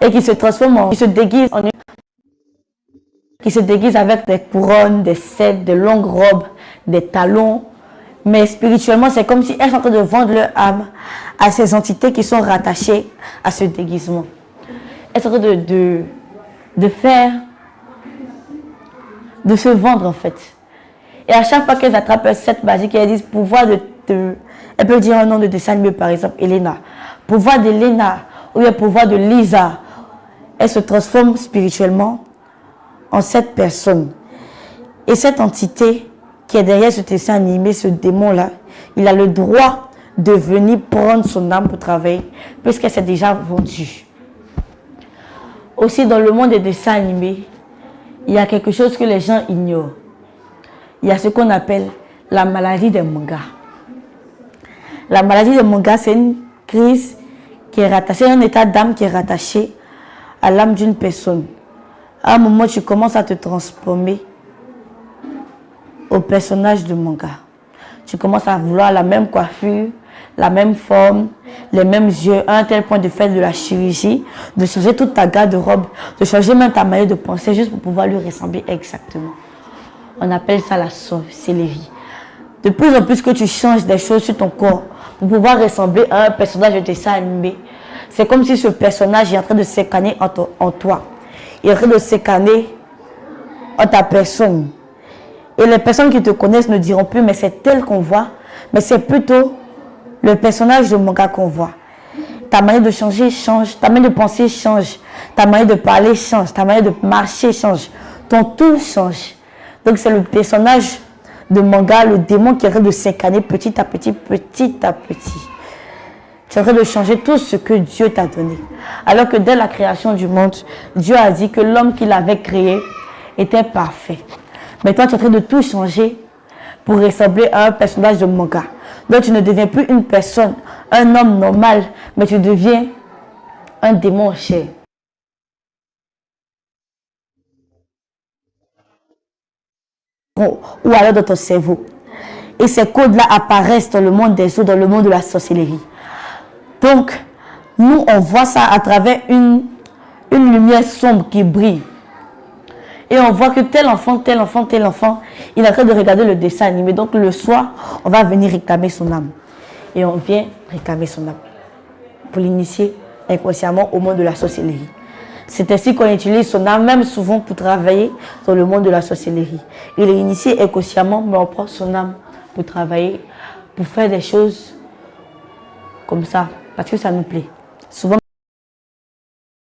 et qui se transforme, qui se déguise avec des couronnes, des cèdres, de longues robes, des talons. Mais spirituellement, c'est comme si elles sont en train de vendre leur âme à ces entités qui sont rattachées à ce déguisement. Elles sont en train de se vendre en fait. Et à chaque fois qu'elles attrapent cette magie, elles disent pouvoir elle peut dire un nom de dessin animé, par exemple, Elena. Pouvoir d'Elena, ou bien pouvoir de Lisa. Elle se transforme spirituellement en cette personne. Et cette entité qui est derrière ce dessin animé, ce démon-là, il a le droit de venir prendre son âme pour travailler, puisqu'elle s'est déjà vendue. Aussi, dans le monde des dessins animés, il y a quelque chose que les gens ignorent. Il y a ce qu'on appelle la maladie des mangas. La maladie des mangas, c'est une crise qui est rattachée, un état d'âme qui est rattaché à l'âme d'une personne. À un moment, tu commences à te transformer au personnage de manga. Tu commences à vouloir la même coiffure, la même forme, les mêmes yeux, à un tel point de faire de la chirurgie, de changer toute ta garde-robe, de changer même ta manière de penser juste pour pouvoir lui ressembler exactement. On appelle ça la sorcellerie. De plus en plus que tu changes des choses sur ton corps pour pouvoir ressembler à un personnage de dessin animé, c'est comme si ce personnage est en train de s'incarner en toi. Il est en train de s'incarner en ta personne. Et les personnes qui te connaissent ne diront plus, mais c'est tel qu'on voit, mais c'est plutôt le personnage de manga qu'on voit. Ta manière de changer change, ta manière de penser change, ta manière de parler change, ta manière de marcher change, ton tout change. Donc c'est le personnage de manga, le démon qui est en train de s'incarner petit à petit, petit à petit. Tu es en train de changer tout ce que Dieu t'a donné. Alors que dès la création du monde, Dieu a dit que l'homme qu'il avait créé était parfait. Mais toi, tu es en train de tout changer pour ressembler à un personnage de manga. Donc tu ne deviens plus une personne, un homme normal, mais tu deviens un démon en chair. Ou alors dans ton cerveau. Et ces codes-là apparaissent dans le monde des eaux, dans le monde de la sorcellerie. Donc, nous, on voit ça à travers une lumière sombre qui brille. Et on voit que tel enfant, il est en train de regarder le dessin animé. Donc, le soir, on va venir réclamer son âme. Et on vient réclamer son âme pour l'initier inconsciemment au monde de la sorcellerie. C'est ainsi qu'on utilise son âme, même souvent pour travailler dans le monde de la sorcellerie. Il est initié inconsciemment, mais on prend son âme pour travailler, pour faire des choses comme ça, parce que ça nous plaît. Souvent,